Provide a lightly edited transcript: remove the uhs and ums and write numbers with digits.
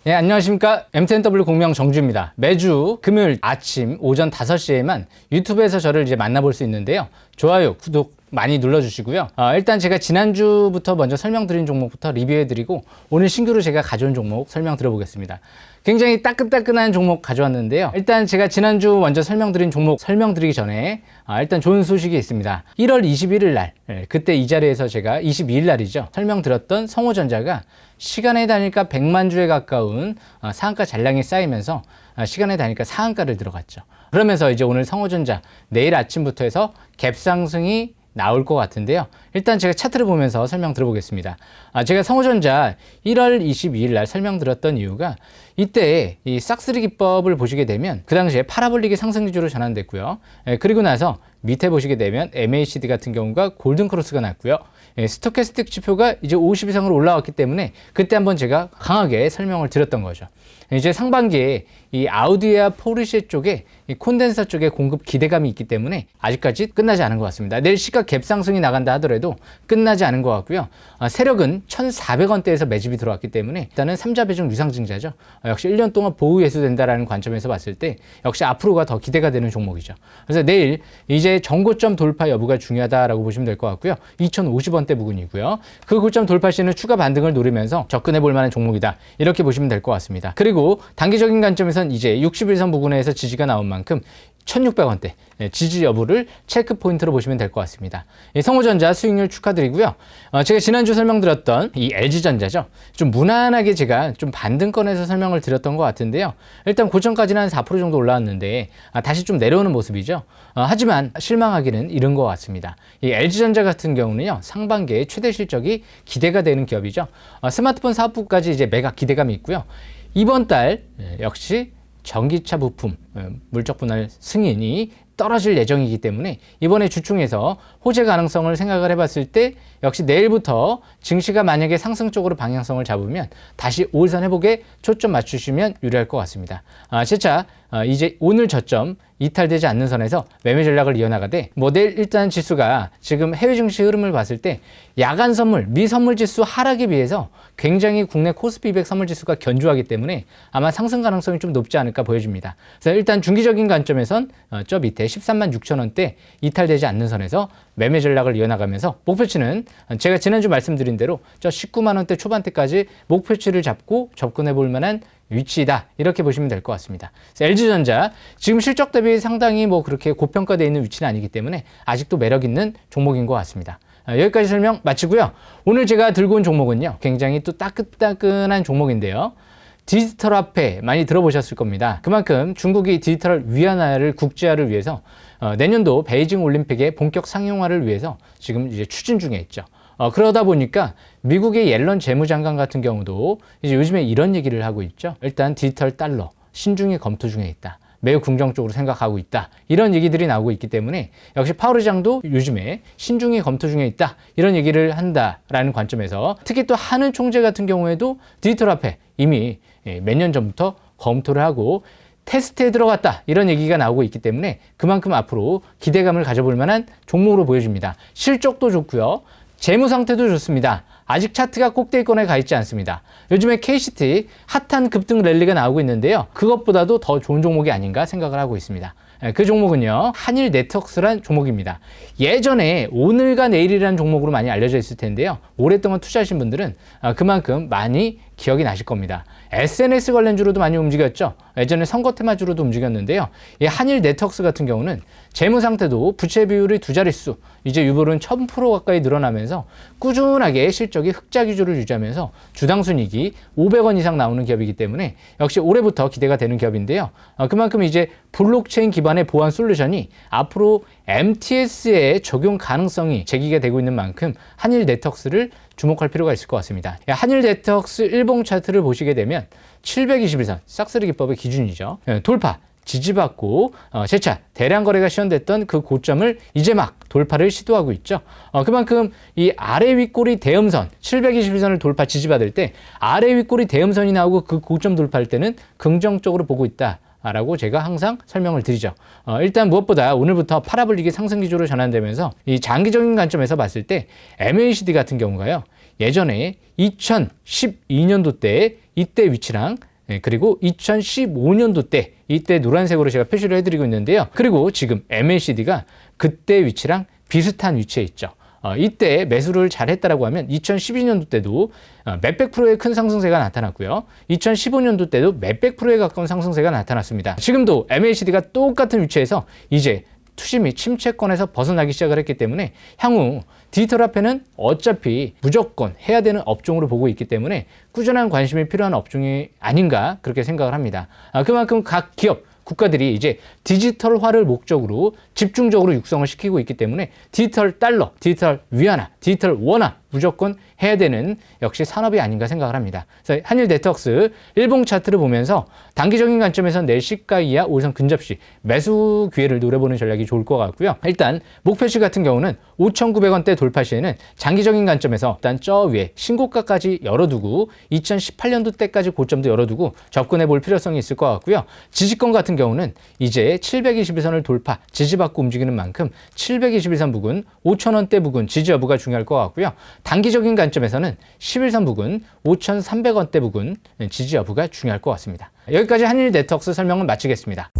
네, 안녕하십니까. MTNW 공명 정주입니다. 매주 금요일 아침 오전 5시에만 유튜브에서 저를 이제 만나볼 수 있는데요. 좋아요, 구독 많이 눌러주시고요. 일단 제가 지난주부터 먼저 설명드린 종목부터 리뷰해드리고 오늘 신규로 제가 가져온 종목 설명드려보겠습니다. 굉장히 따끈따끈한 종목 가져왔는데요. 일단 제가 지난주 먼저 설명드린 종목 설명드리기 전에 일단 좋은 소식이 있습니다. 1월 21일 날, 그때 이 자리에서 제가 22일 날이죠. 설명드렸던 성호전자가 시간에 다니까 100만 주에 가까운 상한가 잔량이 쌓이면서 시간에 다니까 상한가를 들어갔죠. 그러면서 이제 오늘 성호전자 내일 아침부터 해서 갭상승이 나올 것 같은데요. 일단 제가 차트를 보면서 설명 들어보겠습니다. 제가 성호전자 1월 22일 날 설명드렸던 이유가 이때 이 싹쓸이 기법을 보시게 되면 그 당시에 파라볼릭이 상승 기조로 전환됐고요. 그리고 나서 밑에 보시게 되면 MACD 같은 경우가 골든크로스가 났고요. 스토캐스틱 지표가 이제 50 이상으로 올라왔기 때문에 그때 한번 제가 강하게 설명을 드렸던 거죠. 이제 상반기에 이 아우디와 포르쉐 쪽에 이 콘덴서 쪽에 공급 기대감이 있기 때문에 아직까지 끝나지 않은 것 같습니다. 내일 시가 갭상승이 나간다 하더라도 끝나지 않은 것 같고요. 세력은 1,400원대에서 매집이 들어왔기 때문에 일단은 3자 배중 유상증자죠. 역시 1년 동안 보유 예수된다라는 관점에서 봤을 때 역시 앞으로가 더 기대가 되는 종목이죠. 그래서 내일 이제 전고점 돌파 여부가 중요하다라고 보시면 될 것 같고요. 2,050원대 부근이고요. 그 고점 돌파 시에는 추가 반등을 노리면서 접근해 볼 만한 종목이다. 이렇게 보시면 될 것 같습니다. 그리고 단기적인 관점에선 이제 61선 부근에서 지지가 나온 만큼 1,600원대 지지 여부를 체크 포인트로 보시면 될 것 같습니다. 성호전자 수익률 축하드리고요. 제가 지난주 설명드렸던 이 LG전자죠. 좀 무난하게 제가 좀 반등권에서 설명을 드렸던 것 같은데요. 일단 고점까지는 한 4% 정도 올라왔는데 다시 좀 내려오는 모습이죠. 하지만 실망하기는 이른 것 같습니다. 이 LG전자 같은 경우는요. 상반기에 최대 실적이 기대가 되는 기업이죠. 스마트폰 사업부까지 이제 매각 기대감이 있고요. 이번 달 역시 전기차 부품 물적 분할 승인이 떨어질 예정이기 때문에 이번에 주중에서 호재 가능성을 생각을 해봤을 때 역시 내일부터 증시가 만약에 상승 쪽으로 방향성을 잡으면 다시 5일선 회복에 초점 맞추시면 유리할 것 같습니다. 재차 이제 오늘 저점 이탈되지 않는 선에서 매매 전략을 이어나가되 내일 일단 지수가 지금 해외 증시 흐름을 봤을 때 야간 선물, 미선물 지수 하락에 비해서 굉장히 국내 코스피 200 선물 지수가 견조하기 때문에 아마 상승 가능성이 좀 높지 않을까 보여집니다. 그래서 일단 중기적인 관점에선 저 밑에 13만 6천 원대 이탈되지 않는 선에서 매매 전략을 이어나가면서 목표치는 제가 지난주 말씀드린 대로 저 19만 원대 초반대까지 목표치를 잡고 접근해 볼 만한 위치이다. 이렇게 보시면 될 것 같습니다. LG전자 지금 실적 대비 상당히 그렇게 고평가되어 있는 위치는 아니기 때문에 아직도 매력 있는 종목인 것 같습니다. 여기까지 설명 마치고요. 오늘 제가 들고 온 종목은요. 굉장히 또 따끈따끈한 종목인데요. 디지털 화폐 많이 들어보셨을 겁니다. 그만큼 중국이 디지털 위안화를 국제화를 위해서 내년도 베이징 올림픽의 본격 상용화를 위해서 지금 이제 추진 중에 있죠. 그러다 보니까 미국의 옐런 재무장관 같은 경우도 이제 요즘에 이런 얘기를 하고 있죠. 일단 디지털 달러 신중히 검토 중에 있다. 매우 긍정적으로 생각하고 있다. 이런 얘기들이 나오고 있기 때문에 역시 파월 의장도 요즘에 신중히 검토 중에 있다. 이런 얘기를 한다라는 관점에서 특히 또 한은 총재 같은 경우에도 디지털 화폐 이미 몇 년 전부터 검토를 하고 테스트에 들어갔다. 이런 얘기가 나오고 있기 때문에 그만큼 앞으로 기대감을 가져볼 만한 종목으로 보여집니다. 실적도 좋고요. 재무 상태도 좋습니다. 아직 차트가 꼭대기권에 가 있지 않습니다. 요즘에 KCT 핫한 급등 랠리가 나오고 있는데요. 그것보다도 더 좋은 종목이 아닌가 생각을 하고 있습니다. 그 종목은요. 한일 네트워크스라는 종목입니다. 예전에 오늘과 내일이라는 종목으로 많이 알려져 있을 텐데요. 오랫동안 투자하신 분들은 그만큼 많이 기억이 나실 겁니다. SNS 관련주로도 많이 움직였죠. 예전에 선거 테마주로도 움직였는데요. 이 한일 네트워크스 같은 경우는 재무 상태도 부채 비율이 두 자릿수, 이제 유보는 1000% 가까이 늘어나면서 꾸준하게 실적이 흑자 기조를 유지하면서 주당 순이익이 500원 이상 나오는 기업이기 때문에 역시 올해부터 기대가 되는 기업인데요. 그만큼 이제 블록체인 기반의 보안 솔루션이 앞으로 MTS의 적용 가능성이 제기가 되고 있는 만큼 한일 네트워크스를 주목할 필요가 있을 것 같습니다. 한일 네트워크스 일봉 차트를 보시게 되면 721선 싹쓸이 기법의 기준이죠. 돌파, 지지받고 재차 대량 거래가 시현됐던 그 고점을 이제 막 돌파를 시도하고 있죠. 그만큼 이 아래 윗꼬리 대음선 721선을 돌파 지지받을 때 아래 윗꼬리 대음선이 나오고 그 고점 돌파할 때는 긍정적으로 보고 있다. 라고 제가 항상 설명을 드리죠. 일단 무엇보다 오늘부터 파라볼릭이 상승 기조로 전환되면서 이 장기적인 관점에서 봤을 때 MACD 같은 경우가요. 예전에 2012년도 때 이때 위치랑 그리고 2015년도 때 이때 노란색으로 제가 표시를 해드리고 있는데요. 그리고 지금 MACD가 그때 위치랑 비슷한 위치에 있죠. 이때 매수를 잘했다라고 하면 2012년도 때도 몇백 프로의 큰 상승세가 나타났고요. 2015년도 때도 몇백 프로에 가까운 상승세가 나타났습니다. 지금도 MACD가 똑같은 위치에서 이제 투시 및 침체권에서 벗어나기 시작을 했기 때문에 향후 디지털 화폐는 어차피 무조건 해야 되는 업종으로 보고 있기 때문에 꾸준한 관심이 필요한 업종이 아닌가 그렇게 생각을 합니다. 그만큼 각 기업, 국가들이 이제 디지털화를 목적으로 집중적으로 육성을 시키고 있기 때문에 디지털 달러, 디지털 위안화, 디지털 원화 무조건 해야 되는 역시 산업이 아닌가 생각을 합니다. 그래서 한일 네트워크스 일봉 차트를 보면서 단기적인 관점에서 내 시가 이하 5선 근접시 매수 기회를 노려보는 전략이 좋을 것 같고요. 일단 목표치 같은 경우는 5,900원대 돌파 시에는 장기적인 관점에서 일단 저 위에 신고가까지 열어두고 2018년도 때까지 고점도 열어두고 접근해 볼 필요성이 있을 것 같고요. 지지권 같은 경우는 이제 721선을 돌파, 지지받고 움직이는 만큼 721선 부근, 5,000원대 부근 지지 여부가 중요할 것 같고요. 단기적인 관점에서는 11선 부근, 5,300원대 부근 지지 여부가 중요할 것 같습니다. 여기까지 한일 네트워크스 설명을 마치겠습니다.